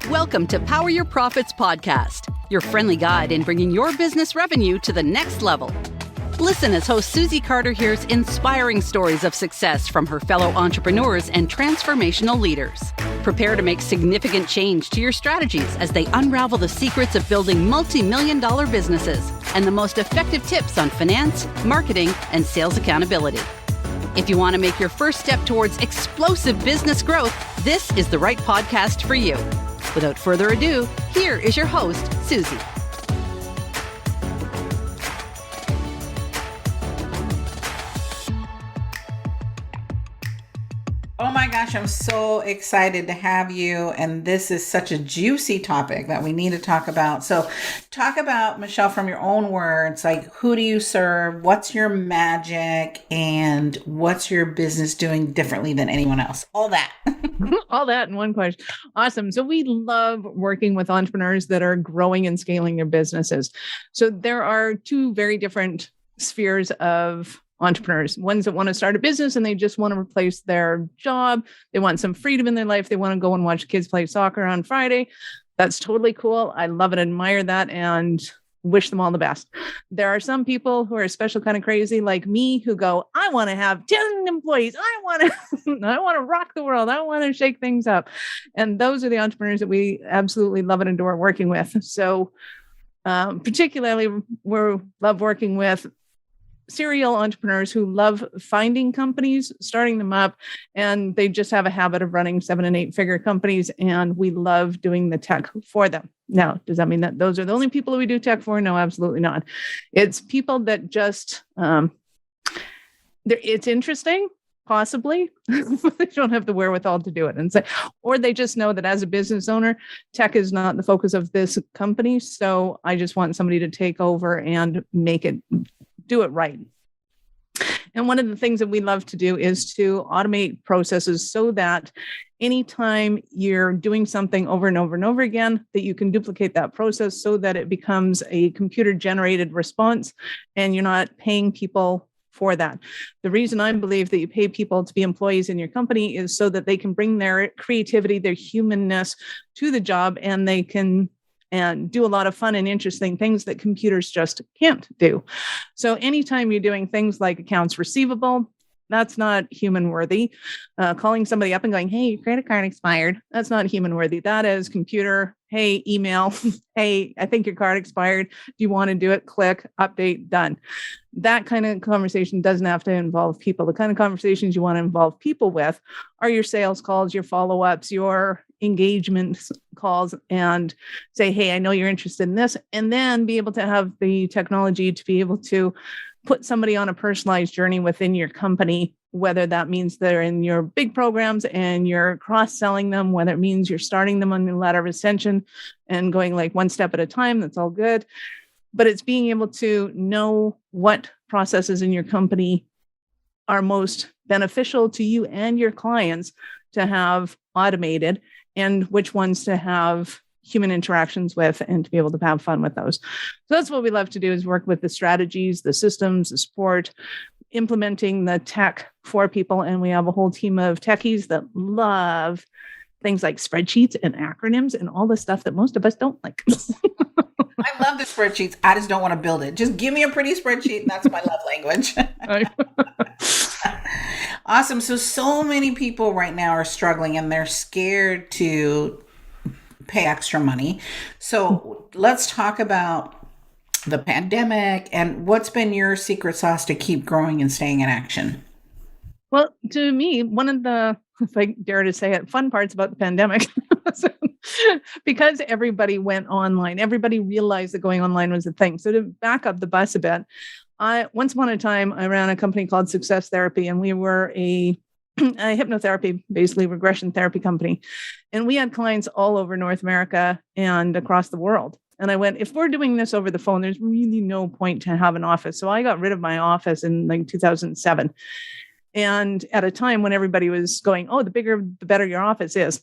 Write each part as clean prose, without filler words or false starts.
Welcome to Power Your Profits podcast, your friendly guide in bringing your business revenue to the next level. Listen as host Susie Carter hears inspiring stories of success from her fellow entrepreneurs and transformational leaders. Prepare to make significant change to your strategies as they unravel the secrets of building multi-million-dollar businesses and the most effective tips on finance, marketing, and sales accountability. If you want to make your first step towards explosive business growth, this is the right podcast for you. Without further ado, here is your host, Susie. Oh my gosh, I'm so excited to have you. And this is such a juicy topic that we need to talk about. So talk about, Michelle, from your own words, like who do you serve? What's your magic? And what's your business doing differently than anyone else? All that. All that in one question. Awesome. So we love working with entrepreneurs that are growing and scaling their businesses. So there are two very different spheres of entrepreneurs, ones that want to start a business and they just want to replace their job. They want some freedom in their life. They want to go and watch kids play soccer on Friday. That's totally cool. I love and admire that and wish them all the best. There are some people who are a special kind of crazy like me who go, I want to have 10 employees. I want to rock the world. I want to shake things up. And those are the entrepreneurs that we absolutely love and adore working with. So particularly we love working with serial entrepreneurs who love finding companies, starting them up, and they just have a habit of running 7- and 8-figure companies, and we love doing the tech for them. Now, does that mean that those are the only people that we do tech for? No, absolutely not. It's people that just, it's interesting, possibly, but they don't have the wherewithal to do it. And or they just know that as a business owner, tech is not the focus of this company, so I just want somebody to take over and do it right. And one of the things that we love to do is to automate processes so that anytime you're doing something over and over and over again, that you can duplicate that process so that it becomes a computer-generated response and you're not paying people for that. The reason I believe that you pay people to be employees in your company is so that they can bring their creativity, their humanness to the job, and they can do a lot of fun and interesting things that computers just can't do. So anytime you're doing things like accounts receivable, that's not human worthy. Calling somebody up and going, hey, your credit card expired. That's not human worthy. That is computer, hey, email, hey, I think your card expired. Do you want to do it? Click, update, done. That kind of conversation doesn't have to involve people. The kind of conversations you want to involve people with are your sales calls, your follow-ups, your engagement calls, and say, hey, I know you're interested in this. And then be able to have the technology to be able to put somebody on a personalized journey within your company, whether that means they're in your big programs and you're cross-selling them, whether it means you're starting them on the ladder of ascension and going like one step at a time, that's all good. But it's being able to know what processes in your company are most beneficial to you and your clients to have automated and which ones to have human interactions with and to be able to have fun with those. So that's what we love to do, is work with the strategies, the systems, the support, implementing the tech for people. And we have a whole team of techies that love things like spreadsheets and acronyms and all the stuff that most of us don't like. I love the spreadsheets. I just don't want to build it. Just give me a pretty spreadsheet. And that's my love language. Awesome. So many people right now are struggling and they're scared to pay extra money. So let's talk about the pandemic and what's been your secret sauce to keep growing and staying in action. Well, to me, one of the, if I dare to say it, fun parts about the pandemic, because everybody went online, everybody realized that going online was a thing. So to back up the bus a bit, once upon a time, I ran a company called Success Therapy, and we were a hypnotherapy, basically regression therapy company. And we had clients all over North America and across the world. And I went, if we're doing this over the phone, there's really no point to have an office. So I got rid of my office in like 2007. And at a time when everybody was going, oh, the bigger, the better your office is.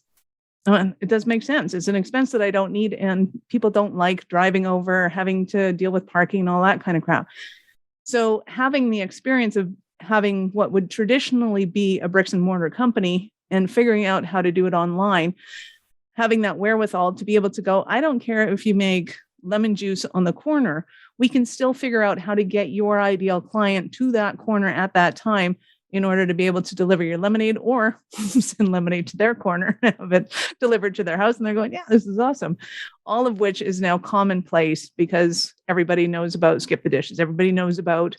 It does make sense. It's an expense that I don't need. And people don't like driving over, having to deal with parking and all that kind of crap. So having the experience of having what would traditionally be a bricks and mortar company and figuring out how to do it online, having that wherewithal to be able to go, I don't care if you make lemon juice on the corner, we can still figure out how to get your ideal client to that corner at that time in order to be able to deliver your lemonade, or send lemonade to their corner and have it delivered to their house. And they're going, yeah, this is awesome. All of which is now commonplace because everybody knows about Skip the Dishes. Everybody knows about,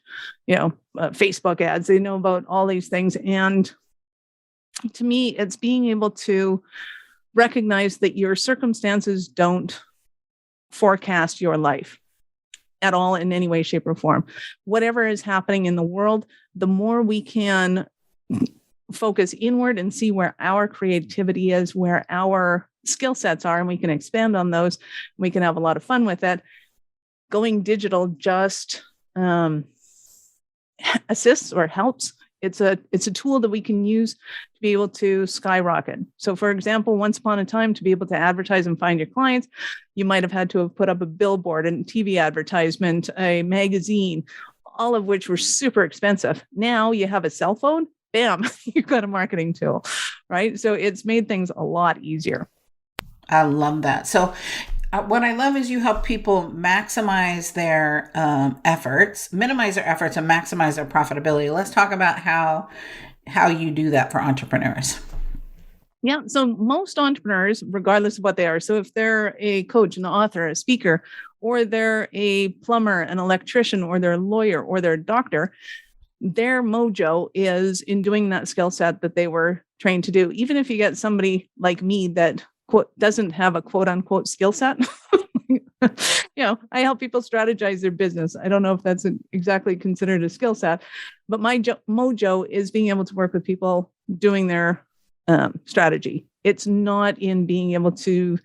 Facebook ads. They know about all these things. And to me, it's being able to recognize that your circumstances don't forecast your life at all in any way, shape, or form. Whatever is happening in the world, the more we can focus inward and see where our creativity is, where our skill sets are, and we can expand on those, we can have a lot of fun with it. Going digital just assists or helps. It's a tool that we can use to be able to skyrocket. So for example, once upon a time, to be able to advertise and find your clients, you might have had to have put up a billboard and TV advertisement, a magazine, all of which were super expensive. Now you have a cell phone, bam, you've got a marketing tool, right? So it's made things a lot easier. I love that. So what I love is you help people maximize their efforts, minimize their efforts, and maximize their profitability. Let's talk about how you do that for entrepreneurs. Yeah. So most entrepreneurs, regardless of what they are, so if they're a coach, an author, a speaker, or they're a plumber, an electrician, or they're a lawyer, or they're a doctor, their mojo is in doing that skill set that they were trained to do. Even if you get somebody like me that quote doesn't have a quote unquote skill set. I help people strategize their business. I don't know if that's exactly considered a skill set, but my mojo is being able to work with people doing their strategy. It's not in being able to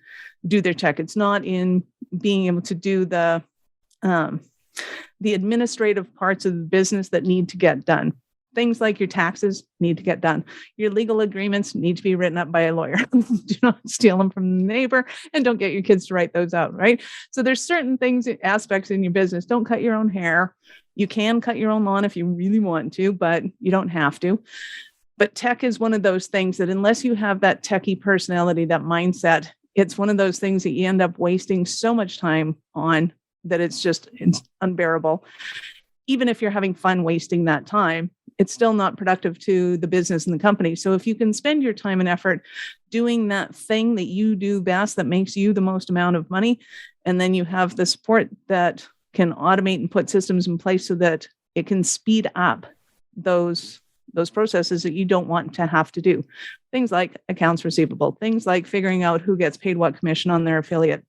do their tech. It's not in being able to do the administrative parts of the business that need to get done. Things like your taxes need to get done. Your legal agreements need to be written up by a lawyer. Do not steal them from the neighbor, and don't get your kids to write those out, right? So there's certain things, aspects in your business. Don't cut your own hair. You can cut your own lawn if you really want to, but you don't have to. But tech is one of those things that unless you have that techie personality, that mindset, it's one of those things that you end up wasting so much time on that it's unbearable. Even if you're having fun wasting that time, it's still not productive to the business and the company. So if you can spend your time and effort doing that thing that you do best, that makes you the most amount of money, and then you have the support that can automate and put systems in place so that it can speed up those processes that you don't want to have to do. Things like accounts receivable, things like figuring out who gets paid what commission on their affiliate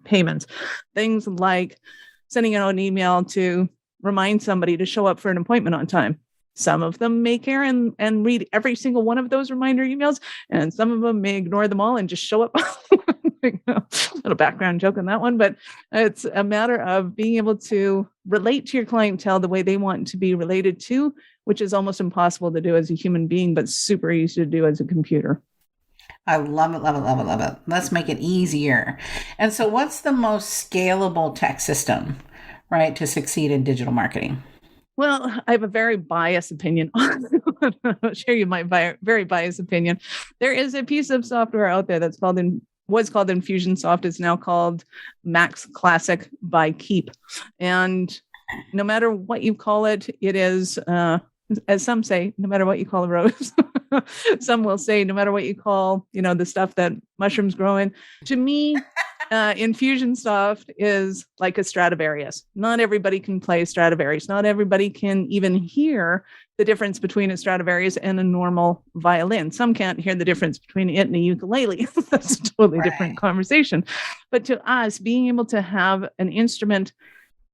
payments, things like sending out an email to remind somebody to show up for an appointment on time. Some of them may care and read every single one of those reminder emails, and some of them may ignore them all and just show up. Little background joke on that one, but it's a matter of being able to relate to your clientele the way they want to be related to, which is almost impossible to do as a human being, but super easy to do as a computer. I love it, love it, love it, love it. Let's make it easier. And so what's the most scalable tech system, right, to succeed in digital marketing? Well, I have a very biased opinion. I'll share you my very biased opinion. There is a piece of software out there was called Infusionsoft. It's now called Max Classic by Keep. And no matter what you call it, it is, as some say, no matter what you call a rose. Some will say, no matter what you call, the stuff that mushrooms grow in. To me, Infusionsoft is like a Stradivarius. Not everybody can play Stradivarius. Not everybody can even hear the difference between a Stradivarius and a normal violin. Some can't hear the difference between it and a ukulele. That's a totally different conversation. But to us, being able to have an instrument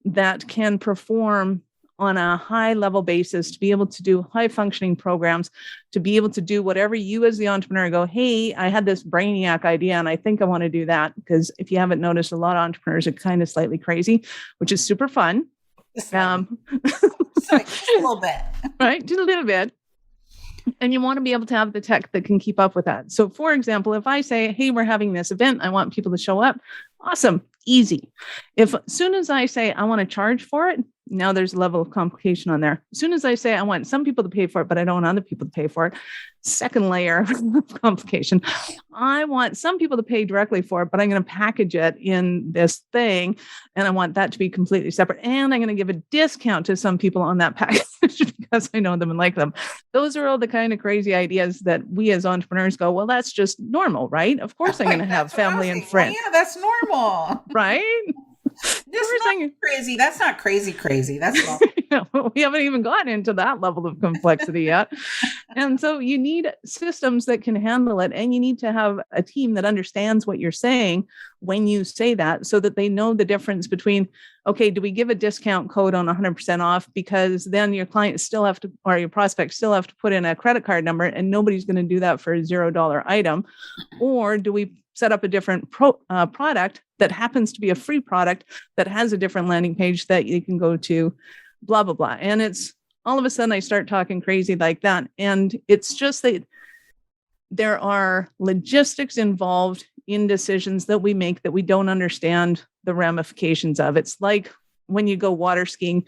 that can perform on a high level basis, to be able to do high functioning programs, to be able to do whatever you as the entrepreneur go, hey, I had this brainiac idea and I think I want to do that. Because if you haven't noticed, a lot of entrepreneurs are kind of slightly crazy, which is super fun. Just a little bit. Right? Just a little bit. And you want to be able to have the tech that can keep up with that. So for example, if I say, hey, we're having this event, I want people to show up. Awesome. Easy. If as soon as I say I want to charge for it, now there's a level of complication on there. As soon as I say I want some people to pay for it, but I don't want other people to pay for it, second layer of complication. I want some people to pay directly for it, but I'm going to package it in this thing, and I want that to be completely separate. And I'm going to give a discount to some people on that package because I know them and like them. Those are all the kind of crazy ideas that we as entrepreneurs go, well, that's just normal, right? Of course I'm going to have family and friends. Yeah, that's normal. Right? That's not crazy. That's not crazy. That's we haven't even gotten into that level of complexity yet. And so you need systems that can handle it. And you need to have a team that understands what you're saying when you say that, so that they know the difference between, okay, do we give a discount code on 100% off? Because then your client still have to, or your prospect still have to put in a credit card number, and nobody's going to do that for a $0 item. Or do we set up a different product that happens to be a free product that has a different landing page that you can go to, blah, blah, blah. And it's all of a sudden I start talking crazy like that. And it's just that there are logistics involved in decisions that we make that we don't understand the ramifications of. It's like when you go water skiing,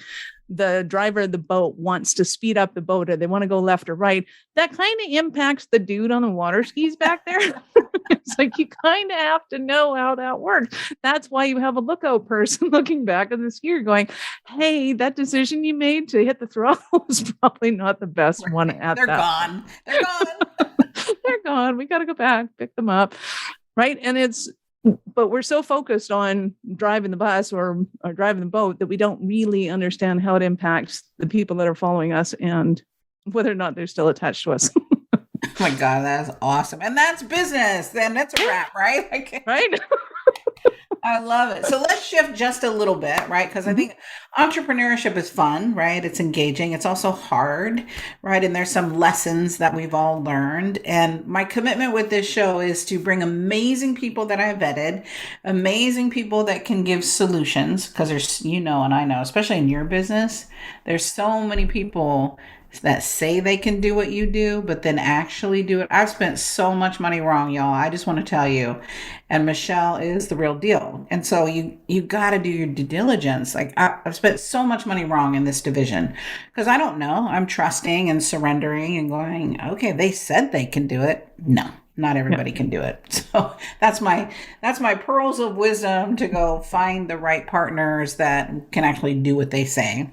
the driver of the boat wants to speed up the boat, or they want to go left or right. That kind of impacts the dude on the water skis back there. It's like, you kind of have to know how that works. That's why you have a lookout person looking back at the skier going, hey, that decision you made to hit the throttle was probably not the best one at They're that. gone. They're gone. They're gone. We got to go back, pick them up. Right. And but we're so focused on driving the bus or driving the boat that we don't really understand how it impacts the people that are following us and whether or not they're still attached to us. Oh my God, that's awesome. And that's business. Then that's a wrap, right? Right. I love it. So let's shift just a little bit, right? Because I think entrepreneurship is fun, right? It's engaging. It's also hard, right? And there's some lessons that we've all learned. And my commitment with this show is to bring amazing people that I vetted, amazing people that can give solutions. Because there's, and I know, especially in your business, there's so many people that say they can do what you do, but then actually do it. I've spent so much money wrong, y'all. I just want to tell you. And Michelle is the real deal. And so you got to do your due diligence. Like I've spent so much money wrong in this division because I don't know. I'm trusting and surrendering and going, okay, they said they can do it. No, not everybody can do it. So that's my pearls of wisdom to go find the right partners that can actually do what they say.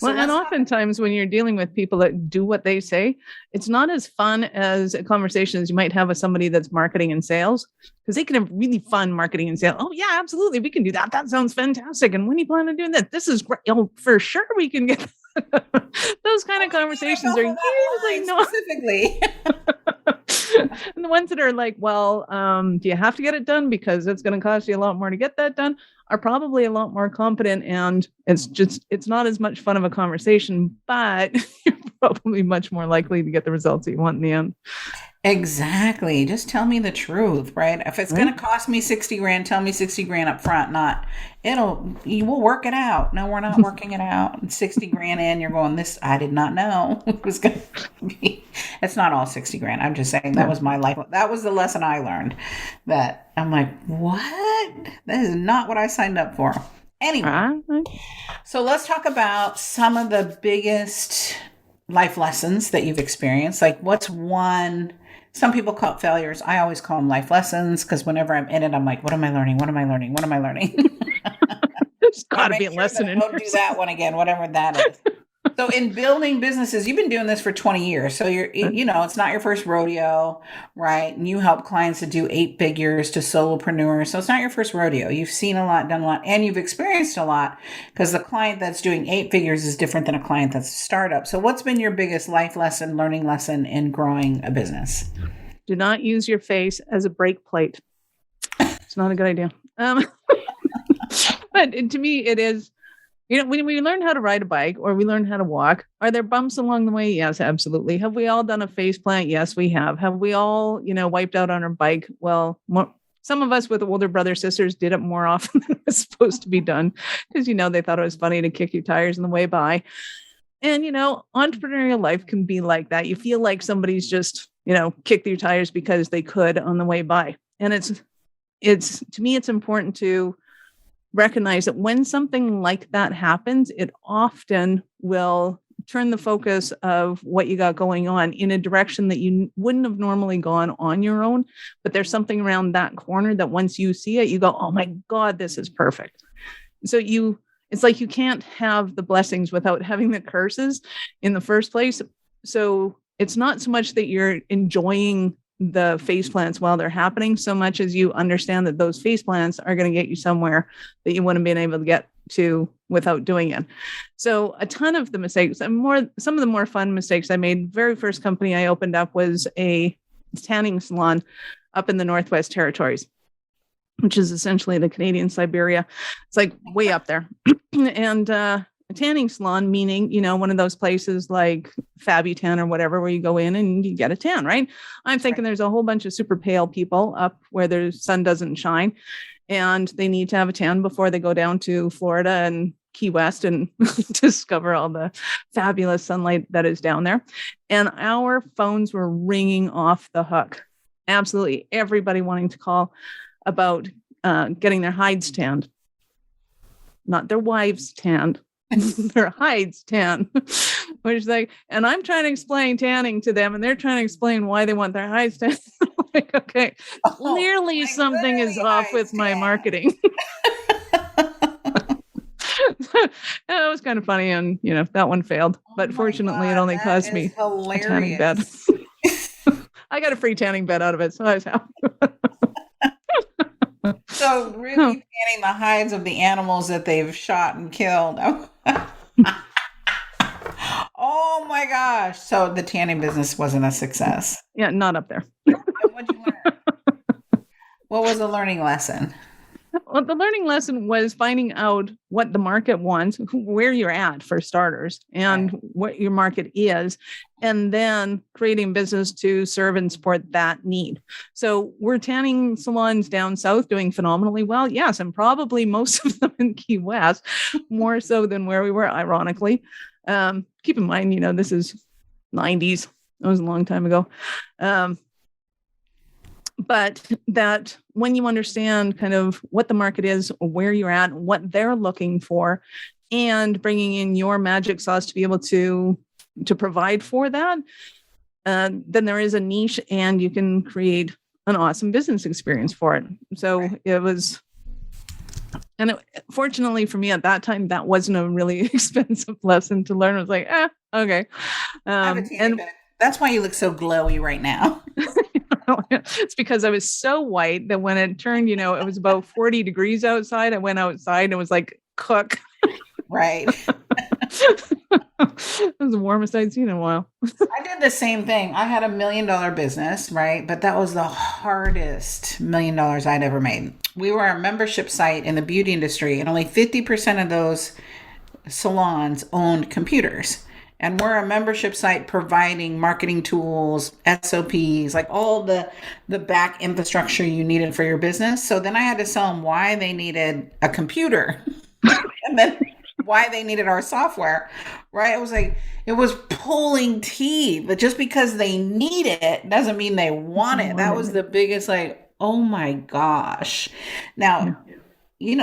Well, and oftentimes when you're dealing with people that do what they say, it's not as fun as a conversation as you might have with somebody that's marketing and sales, because they can have really fun marketing and sales. Oh, yeah, absolutely. We can do that. That sounds fantastic. And when you plan on doing that, this is great. Oh, for sure we can get those kind of conversations are usually not specifically. And the ones that are like, well, do you have to get it done because it's going to cost you a lot more to get that done, are probably a lot more competent, and it's not as much fun of a conversation, but you're probably much more likely to get the results that you want in the end. Exactly. Just tell me the truth, right? If it's going to cost me 60 grand, tell me 60 grand up front, not you will work it out. No, we're not working it out. 60 grand in, you're going, this, I did not know it was going to be. It's not all 60 grand. I'm just saying that was my life. That was the lesson I learned, that I'm like, what? That is not what I signed up for. Anyway, so let's talk about some of the biggest life lessons that you've experienced. Like, what's one? Some people call it failures. I always call them life lessons, because whenever I'm in it, I'm like, what am I learning? What am I learning? What am I learning? There's got to be a lesson in don't do that one again, whatever that is. So in building businesses, you've been doing this for 20 years. So it's not your first rodeo, right? And you help clients to do 8 figures to solopreneurs. So it's not your first rodeo. You've seen a lot, done a lot, and you've experienced a lot, because the client that's doing 8 figures is different than a client that's a startup. So what's been your biggest life lesson, learning lesson in growing a business? Do not use your face as a brake plate. It's not a good idea. But to me, it is. When we learn how to ride a bike or we learn how to walk, are there bumps along the way? Yes, absolutely. Have we all done a face plant? Yes, we have. Have we all, wiped out on our bike? Well, some of us with older brothers, sisters did it more often than it was supposed to be done, because, they thought it was funny to kick your tires on the way by. And, entrepreneurial life can be like that. You feel like somebody's just, kicked your tires because they could on the way by. And it's to me, it's important to recognize that when something like that happens, it often will turn the focus of what you got going on in a direction that you wouldn't have normally gone on your own. But there's something around that corner that once you see it, you go, oh my God, this is perfect. So it's like you can't have the blessings without having the curses in the first place. So it's not so much that you're enjoying the face plants while they're happening, so much as you understand that those face plants are going to get you somewhere that you wouldn't have been able to get to without doing it. So a ton of the mistakes, and some of the more fun mistakes I made, very first company I opened up was a tanning salon up in the Northwest Territories, which is essentially the Canadian Siberia. It's like way up there. And a tanning salon, meaning, one of those places like Fabutan or whatever, where you go in and you get a tan, right? I'm thinking there's a whole bunch of super pale people up where the sun doesn't shine, and they need to have a tan before they go down to Florida and Key West and discover all the fabulous sunlight that is down there. And our phones were ringing off the hook. Absolutely everybody wanting to call about getting their hides tanned. Not their wives tanned, their hides tanned. Which is like, and I'm trying to explain tanning to them, and they're trying to explain why they want their hides tanned. Like, okay, clearly something is off with my marketing. It was kind of funny, and that one failed. But fortunately, it only cost me a tanning bed. I got a free tanning bed out of it, so I was happy. So really tanning the hides of the animals that they've shot and killed. Oh my gosh. So the tanning business wasn't a success. Yeah, not up there. What'd you learn? What was the learning lesson? Well, the learning lesson was finding out what the market wants, where you're at for starters, and what your market is, and then creating business to serve and support that need. So we're tanning salons down south doing phenomenally well. Yes, and probably most of them in Key West, more so than where we were, ironically. Keep in mind, this is 90s. That was a long time ago. But that when you understand kind of what the market is, where you're at, what they're looking for, and bringing in your magic sauce to be able to provide for that, then there is a niche and you can create an awesome business experience for it. So it was, and fortunately for me at that time, that wasn't a really expensive lesson to learn. I was like, okay. And that's why you look so glowy right now. It's because I was so white that when it turned, it was about 40 degrees outside. I went outside and it was like cook. Right. It was the warmest I'd seen in a while. I did the same thing. I had $1 million business, right? But that was the hardest $1 million I'd ever made. We were a membership site in the beauty industry, and only 50% of those salons owned computers. And we're a membership site providing marketing tools, SOPs, like all the back infrastructure you needed for your business. So then I had to tell them why they needed a computer and then why they needed our software, right? It was pulling teeth, but just because they need it doesn't mean they want it. That was the biggest, oh my gosh. Now,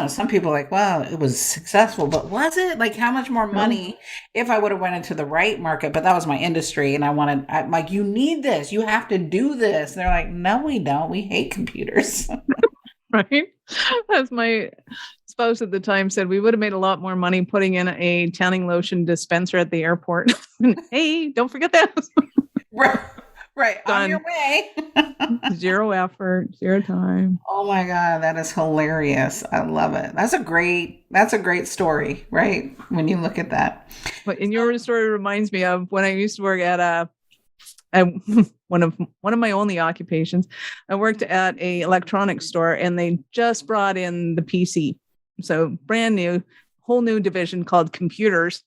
some people are like, well, it was successful, but was it? Like, how much more money if I would have went into the right market? But that was my industry. And I'm like, you need this. You have to do this. And they're like, no, we don't. We hate computers. Right. As my spouse at the time said, we would have made a lot more money putting in a tanning lotion dispenser at the airport. Hey, don't forget that. Right. Done. On your way. Zero effort, zero time. Oh my God. That is hilarious. I love it. That's a great story, right? When you look at that. But your story reminds me of when I used to work at one of my only occupations. I worked at a electronics store, and they just brought in the PC. So brand new, whole new division called computers.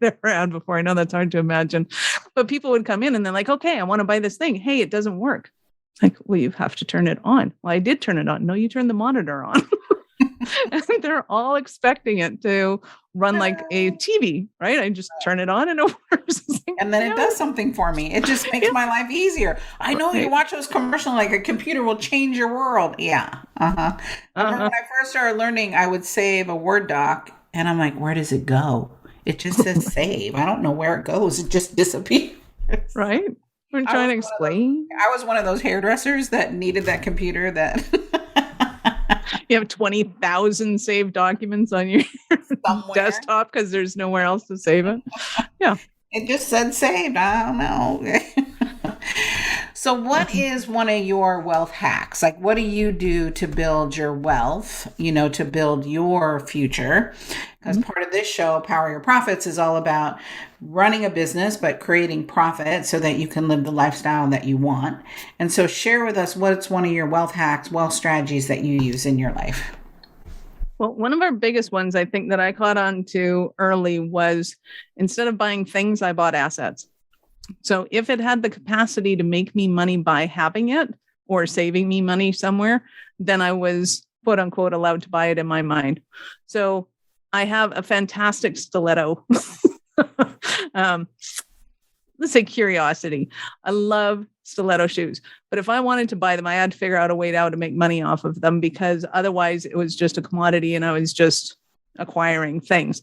Never had before. I know that's hard to imagine, but people would come in and they're like, okay, I want to buy this thing. Hey, it doesn't work. Like, well, you have to turn it on. Well, I did turn it on. No, you turned the monitor on. And they're all expecting it to run like a TV, right? I just turn it on and it works. And then it does something for me. It just makes my life easier. I know you watch those commercials like a computer will change your world. Yeah. Uh-huh. I remember when I first started learning, I would save a Word doc and I'm like, where does it go? It just says save. I don't know where it goes. It just disappears. Right. We're trying to explain. I was one of those hairdressers that needed that computer that you have 20,000 saved documents on your desktop because there's nowhere else to save it. Yeah. It just said saved. I don't know. So what is one of your wealth hacks? Like, what do you do to build your wealth, to build your future? Because part of this show, Power Your Profits, is all about running a business, but creating profit so that you can live the lifestyle that you want. And so share with us what's one of your wealth hacks, wealth strategies that you use in your life. Well, one of our biggest ones, I think, that I caught on to early was instead of buying things, I bought assets. So if it had the capacity to make me money by having it or saving me money somewhere, then I was, quote unquote, allowed to buy it in my mind. So I have a fantastic stiletto. Let's say curiosity. I love stiletto shoes, but if I wanted to buy them, I had to figure out a way to make money off of them because otherwise it was just a commodity and I was just acquiring things.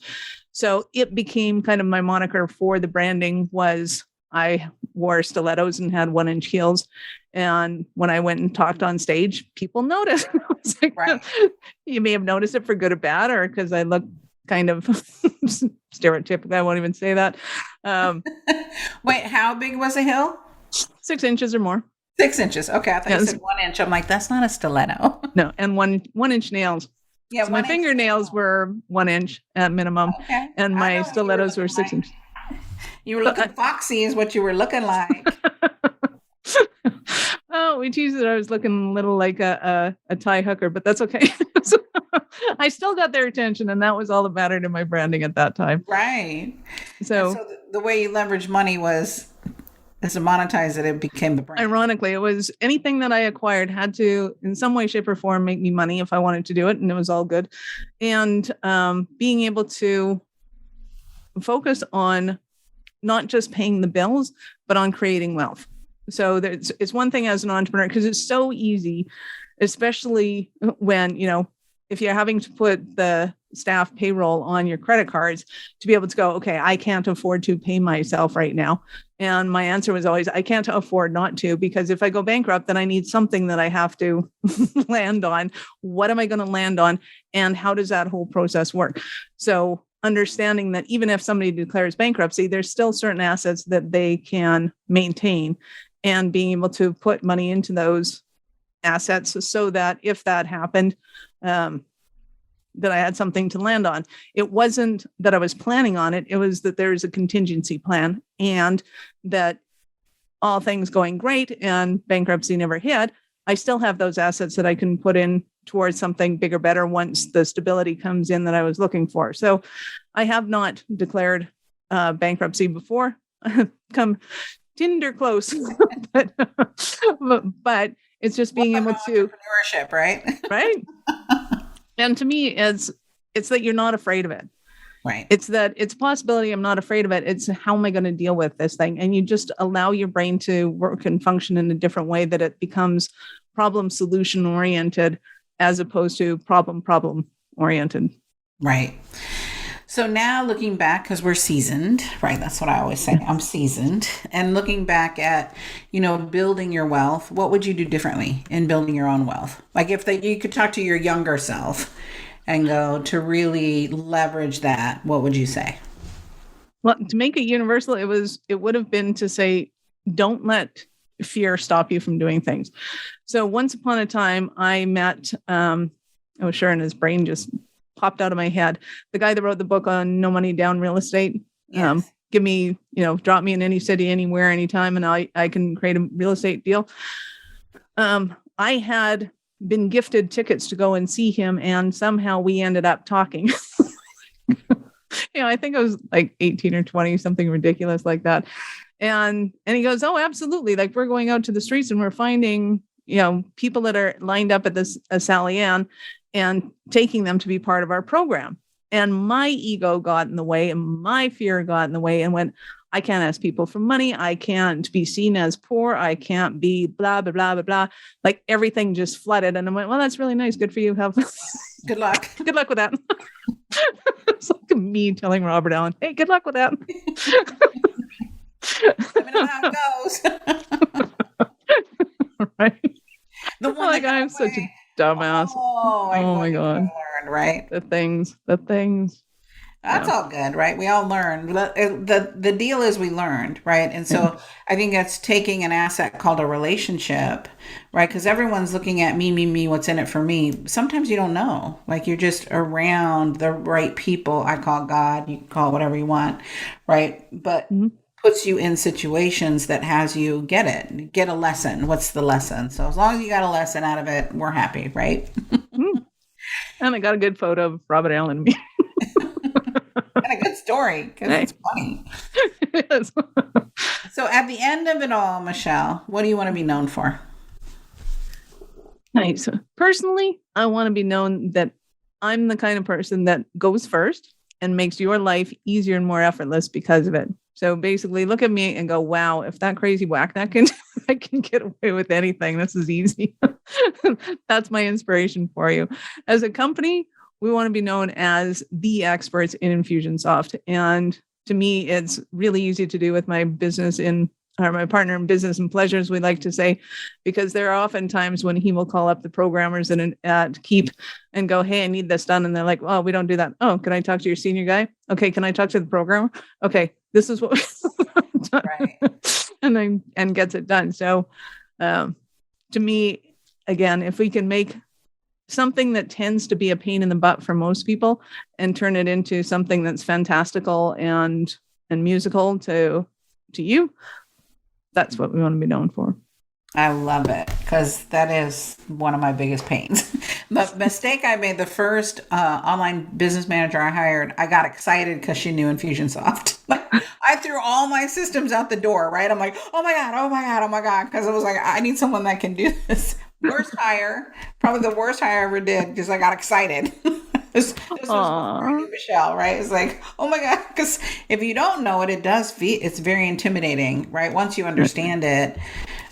So it became kind of my moniker for the branding was I wore stilettos and had 1-inch heels. And when I went and talked on stage, people noticed. I was like, right. You may have noticed it for good or bad, or because I look kind of stereotypical. I won't even say that. Wait, how big was the heel? 6 inches or more. 6 inches. Okay. I thought you said 1 inch. I'm like, that's not a stiletto. No. And one inch nails. Yeah. So my fingernails were 1 inch at minimum. Okay. And my stilettos were 6 inches. You were looking foxy is what you were looking like. Oh, we teased that I was looking a little like a tie hooker, but that's okay. So, I still got their attention, and that was all that mattered in my branding at that time. Right. So the way you leveraged money was as to monetize it became the brand. Ironically, it was anything that I acquired had to, in some way, shape, or form, make me money if I wanted to do it, and it was all good. And being able to focus on not just paying the bills, but on creating wealth. So it's one thing as an entrepreneur, because it's so easy, especially when, if you're having to put the staff payroll on your credit cards to be able to go, okay, I can't afford to pay myself right now. And my answer was always, I can't afford not to, because if I go bankrupt, then I need something that I have to land on. What am I going to land on? And how does that whole process work? So understanding that even if somebody declares bankruptcy, there's still certain assets that they can maintain, and being able to put money into those assets so that if that happened, that I had something to land on. It wasn't that I was planning on it. It was that there's a contingency plan, and that all things going great and bankruptcy never hit, I still have those assets that I can put in towards something bigger, better once the stability comes in that I was looking for. So I have not declared bankruptcy before. Come Tinder close, but it's just being able to entrepreneurship, right? Right. And to me, it's that you're not afraid of it. Right. It's that it's a possibility. I'm not afraid of it. It's how am I going to deal with this thing? And you just allow your brain to work and function in a different way, that it becomes problem solution oriented as opposed to problem oriented. Right. So now looking back, because we're seasoned, right? That's what I always say. I'm seasoned. And looking back at, building your wealth, what would you do differently in building your own wealth? Like if you could talk to your younger self and go to really leverage that, what would you say? Well, to make it universal, it would have been to say, don't let fear stop you from doing things. So once upon a time, I met, Sharon, his brain just popped out of my head. The guy that wrote the book on no money down real estate. Yes. Give me, drop me in any city, anywhere, anytime, and I can create a real estate deal. I had been gifted tickets to go and see him, and somehow we ended up talking. I think I was like 18 or 20, something ridiculous like that. And he goes, oh, absolutely. Like we're going out to the streets and we're finding, people that are lined up at this Sally Ann. and taking them to be part of our program. And my ego got in the way and my fear got in the way and went, I can't ask people for money. I can't be seen as poor. I can't be blah, blah, blah, blah, blah. Like everything just flooded. And I went, well, that's really nice. Good for you. Have Good luck. Good luck with that. It's like me telling Robert Allen, hey, good luck with that. Let me know how it goes. Right. The one Like, I'm such a dumbass. Oh my God. Learned, right? The things. That's all good, right? We all learned. The deal is we learned, right? And so I think that's taking an asset called a relationship, right? Because everyone's looking at me, what's in it for me. Sometimes you don't know. Like you're just around the right people. I call God, you can call it whatever you want, right? But puts you in situations that has you get a lesson. What's the lesson? So as long as you got a lesson out of it, we're happy, right? And I got a good photo of Robert Allen and me. And a good story because it's funny. Yes. So at the end of it all, Michelle, what do you want to be known for? Nice. Personally, I want to be known that I'm the kind of person that goes first and makes your life easier and more effortless because of it. So basically look at me and go, wow, if that crazy whack that can, I can get away with anything. This is easy. That's my inspiration for you. As a company, we want to be known as the experts in Infusionsoft. And to me, it's really easy to do with my my partner in business and pleasures, we like to say, because there are often times when he will call up the programmers at Keep and go, hey, I need this done. And they're like, oh, we don't do that. Oh, can I talk to your senior guy? Okay. Can I talk to the programmer? Okay. This is what right. and gets it done. So to me, again, if we can make something that tends to be a pain in the butt for most people and turn it into something that's fantastical and musical to you, that's what we want to be known for. I love it because that is one of my biggest pains. The mistake I made, the first online business manager I hired, I got excited because she knew Infusionsoft. I threw all my systems out the door, right? I'm like, oh my God. Because it was like, I need someone that can do this. Worst hire, probably the worst hire I ever did because I got excited. This was Michelle, right? It's like, oh my God, because if you don't know it, it's very intimidating, right? Once you understand it.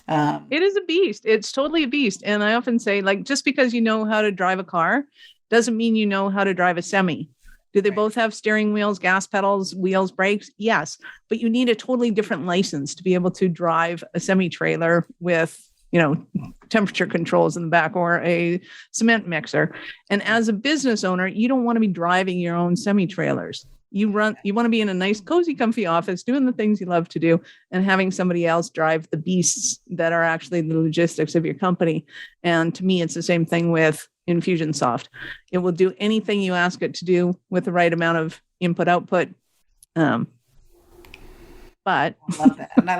It is a beast. It's totally a beast. And I often say, like, just because you know how to drive a car doesn't mean you know how to drive a semi. Do they both have steering wheels, gas pedals, wheels, brakes? Yes. But you need a totally different license to be able to drive a semi-trailer with, temperature controls in the back or a cement mixer. And as a business owner, you don't want to be driving your own semi-trailers. You want to be in a nice, cozy, comfy office, doing the things you love to do and having somebody else drive the beasts that are actually the logistics of your company. And to me, it's the same thing with Infusionsoft. It will do anything you ask it to do with the right amount of input, output. But I love that. And I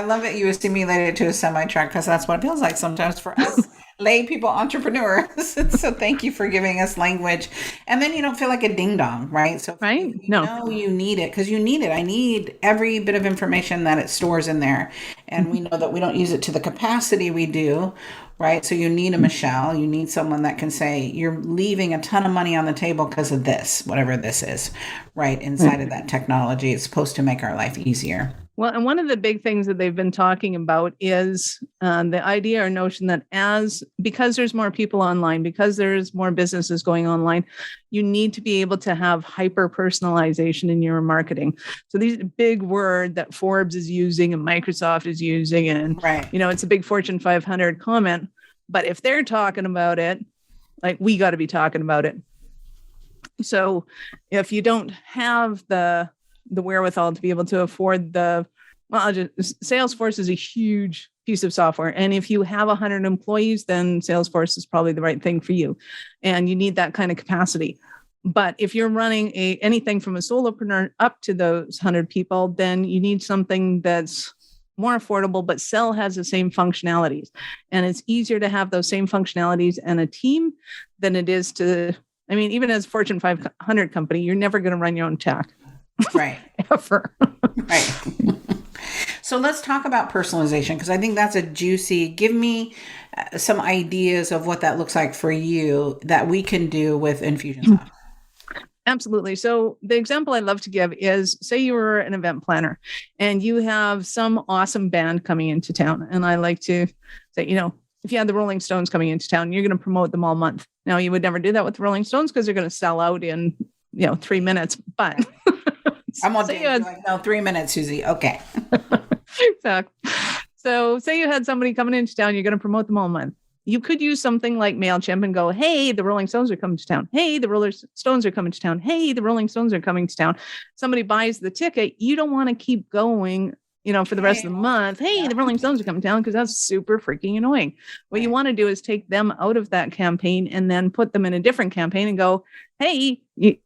love that you assimilate it to a semi-truck because that's what it feels like sometimes for us lay people entrepreneurs. So thank you for giving us language. And then you don't feel like a ding dong, right? So right? You know you need it because you need it. I need every bit of information that it stores in there. And we know that we don't use it to the capacity we do, right? So you need a Michelle. You need someone that can say, you're leaving a ton of money on the table because of this, whatever this is, right? Inside of that technology, it's supposed to make our life easier. Well, and one of the big things that they've been talking about is the idea or notion that because there's more people online, because there's more businesses going online, you need to be able to have hyper personalization in your marketing. So these big word that Forbes is using and Microsoft is using, and right. It's a big Fortune 500 comment. But if they're talking about it, like we got to be talking about it. So if you don't have the wherewithal to be able to afford Salesforce is a huge piece of software. And if you have 100 employees, then Salesforce is probably the right thing for you. And you need that kind of capacity. But if you're running anything from a solopreneur up to those 100 people, then you need something that's more affordable, but still has the same functionalities. And it's easier to have those same functionalities and a team than it is even as a Fortune 500 company, you're never going to run your own tech. Right. Ever. Right. So let's talk about personalization, because I think that's a juicy, give me some ideas of what that looks like for you that we can do with Infusionsoft. Absolutely. So the example I love to give is, say you were an event planner and you have some awesome band coming into town. And I like to say, if you had the Rolling Stones coming into town, you're going to promote them all month. Now, you would never do that with the Rolling Stones because they're going to sell out in, 3 minutes. But I'm on like, no, 3 minutes, Susie. Okay. Exactly. So say you had somebody coming into town, you're going to promote them all month. You could use something like MailChimp and go, hey, the Rolling Stones are coming to town. Hey, the Rolling Stones are coming to town. Hey, the Rolling Stones are coming to town. Somebody buys the ticket. You don't want to keep going, for the rest of the month. Hey, the Rolling Stones are coming to town, because that's super freaking annoying. What you want to do is take them out of that campaign and then put them in a different campaign and go, hey, you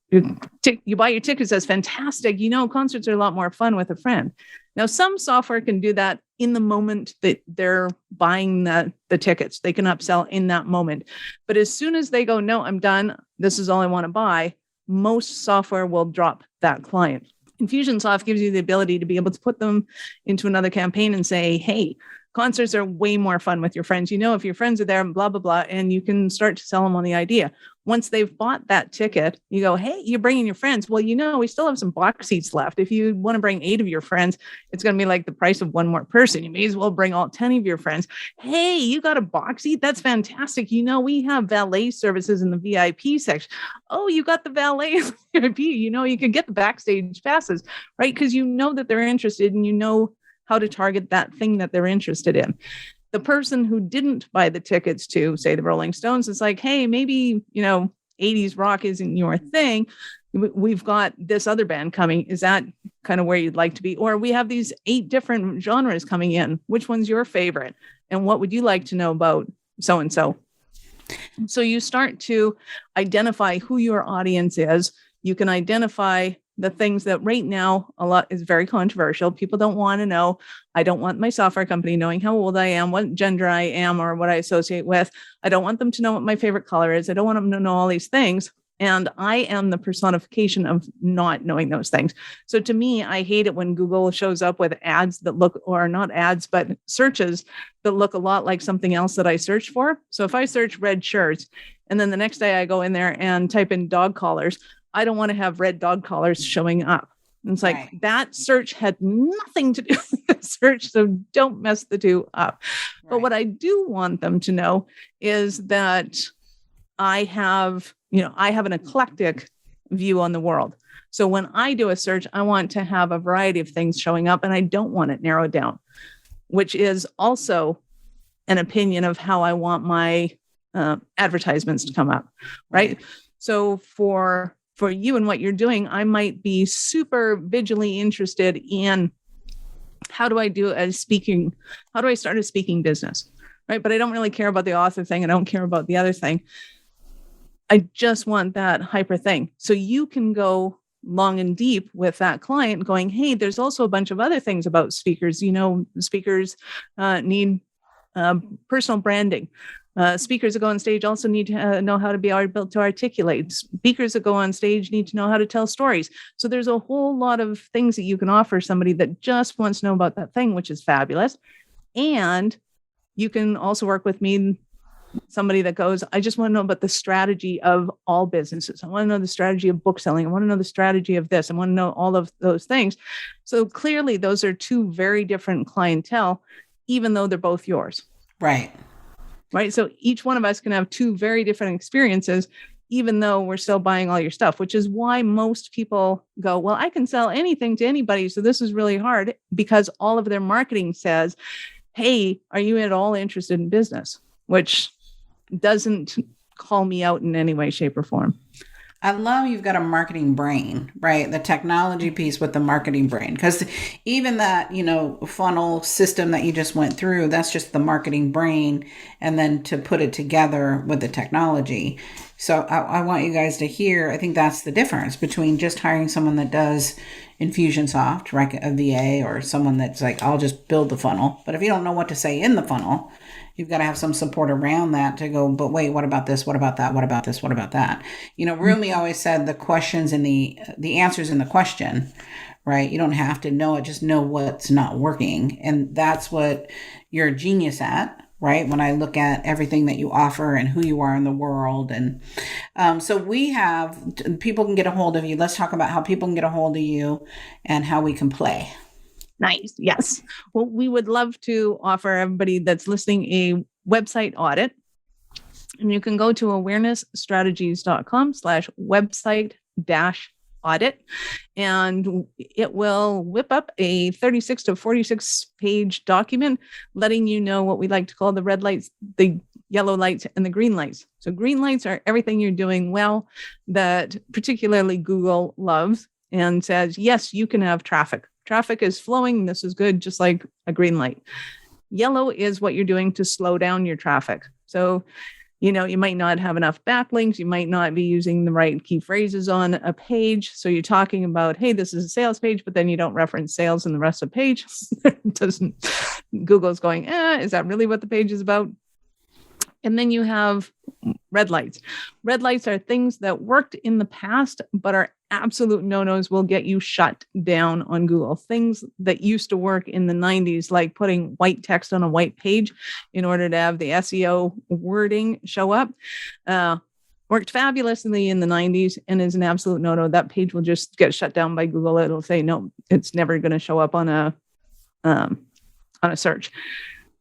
buy your tickets. That's fantastic. Concerts are a lot more fun with a friend. Now, some software can do that in the moment that they're buying the tickets. They can upsell in that moment. But as soon as they go, no, I'm done, this is all I want to buy, most software will drop that client. Infusionsoft gives you the ability to be able to put them into another campaign and say, hey, concerts are way more fun with your friends. If your friends are there, blah, blah, blah, and you can start to sell them on the idea. Once they've bought that ticket, you go, hey, you're bringing your friends. Well, we still have some box seats left. If you want to bring 8 of your friends, it's going to be like the price of one more person. You may as well bring all 10 of your friends. Hey, you got a box seat? That's fantastic. We have valet services in the VIP section. Oh, you got the valet VIP. You can get the backstage passes, right? Because that they're interested and how to target that thing that they're interested in. The person who didn't buy the tickets to, say, the Rolling Stones, is like, hey, maybe, 80s rock isn't your thing. We've got this other band coming. Is that kind of where you'd like to be? Or we have these 8 different genres coming in. Which one's your favorite? And what would you like to know about so-and-so? So you start to identify who your audience is. You can identify the things that right now a lot is very controversial. People don't want to know. I don't want my software company knowing how old I am, what gender I am, or what I associate with. I don't want them to know what my favorite color is. I don't want them to know all these things. And I am the personification of not knowing those things. So to me, I hate it when Google shows up with ads that look, or not ads, but searches that look a lot like something else that I searched for. So if I search red shirts, and then the next day I go in there and type in dog collars, I don't want to have red dog collars showing up. And it's like, right, that search had nothing to do with the search. So don't mess the two up. Right. But what I do want them to know is that I have an eclectic view on the world. So when I do a search, I want to have a variety of things showing up, and I don't want it narrowed down, which is also an opinion of how I want my advertisements to come up. Right. So for you and what you're doing, I might be super vigilantly interested in how do I start a speaking business, right? But I don't really care about the author thing. I don't care about the other thing. I just want that hyper thing. So you can go long and deep with that client going, hey, there's also a bunch of other things about speakers. Speakers need personal branding. Speakers that go on stage also need to know how to be able to articulate. Speakers that go on stage need to know how to tell stories. So there's a whole lot of things that you can offer somebody that just wants to know about that thing, which is fabulous. And you can also work with me, somebody that goes, I just want to know about the strategy of all businesses. I want to know the strategy of book selling. I want to know the strategy of this. I want to know all of those things. So clearly those are 2 very different clientele, even though they're both yours. Right. Right. So each one of us can have 2 very different experiences, even though we're still buying all your stuff, which is why most people go, well, I can sell anything to anybody. So this is really hard, because all of their marketing says, hey, are you at all interested in business? Which doesn't call me out in any way, shape, or form. I love you've got a marketing brain, right? The technology piece with the marketing brain, because even that, funnel system that you just went through, that's just the marketing brain. And then to put it together with the technology. So I want you guys to hear, I think that's the difference between just hiring someone that does, Infusionsoft, right? A VA or someone that's like, I'll just build the funnel. But if you don't know what to say in the funnel, you've got to have some support around that to go, but wait, what about this? What about that? What about this? What about that? Rumi always said the questions and the answers in the question, right? You don't have to know it, just know what's not working. And that's what you're a genius at, right? When I look at everything that you offer and who you are in the world. And so people can get a hold of you. Let's talk about how people can get a hold of you and how we can play. Nice. Yes. Well, we would love to offer everybody that's listening a website audit. And you can go to awarenessstrategies.com/website-audit. And it will whip up a 36 to 46 page document letting you know what we like to call the red lights, the yellow lights, and the green lights. So green lights are everything you're doing well that particularly Google loves and says, yes, you can have traffic. Traffic is flowing. This is good, just like a green light. Yellow is what you're doing to slow down your traffic. So, you might not have enough backlinks. You might not be using the right key phrases on a page. So you're talking about, hey, this is a sales page, but then you don't reference sales in the rest of the page. Google's going, is that really what the page is about? And then you have red lights. Red lights are things that worked in the past, but are absolute no-nos, will get you shut down on Google. Things that used to work in the 90s, like putting white text on a white page in order to have the SEO wording show up, worked fabulously in the 90s and is an absolute no-no. That page will just get shut down by Google. It'll say, no, it's never going to show up on a search.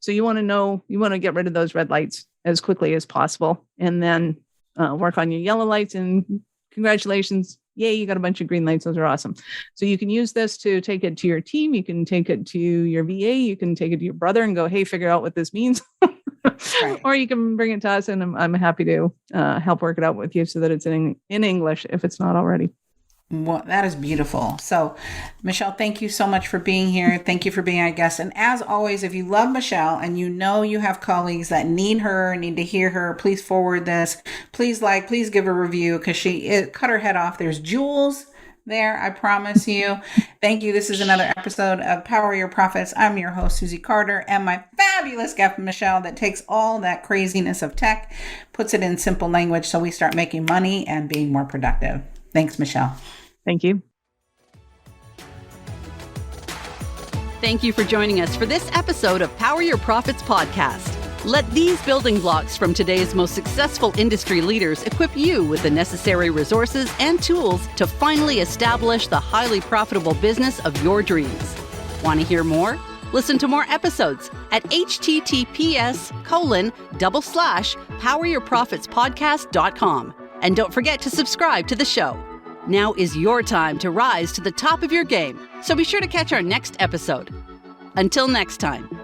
So you want to get rid of those red lights as quickly as possible, and then work on your yellow lights. And congratulations, yay, you got a bunch of green lights. Those are awesome. So you can use this to take it to your team. You can take it to your VA. You can take it to your brother and go, hey, figure out what this means. Right. Or you can bring it to us, and I'm happy to help work it out with you so that it's in English if it's not already. Well, that is beautiful. So, Michelle, thank you so much for being here. Thank you for being our guest. And as always, if you love Michelle and you have colleagues that need to hear her, please forward this. Please give a review, because she cut her head off. There's jewels there, I promise you. Thank you. This is another episode of Power Your Profits. I'm your host, Susie Carter, and my fabulous guest, Michelle, that takes all that craziness of tech, puts it in simple language so we start making money and being more productive. Thanks, Michelle. Thank you. Thank you for joining us for this episode of Power Your Profits podcast. Let these building blocks from today's most successful industry leaders equip you with the necessary resources and tools to finally establish the highly profitable business of your dreams. Want to hear more? Listen to more episodes at https://poweryourprofitspodcast.com. And don't forget to subscribe to the show. Now is your time to rise to the top of your game, so be sure to catch our next episode. Until next time.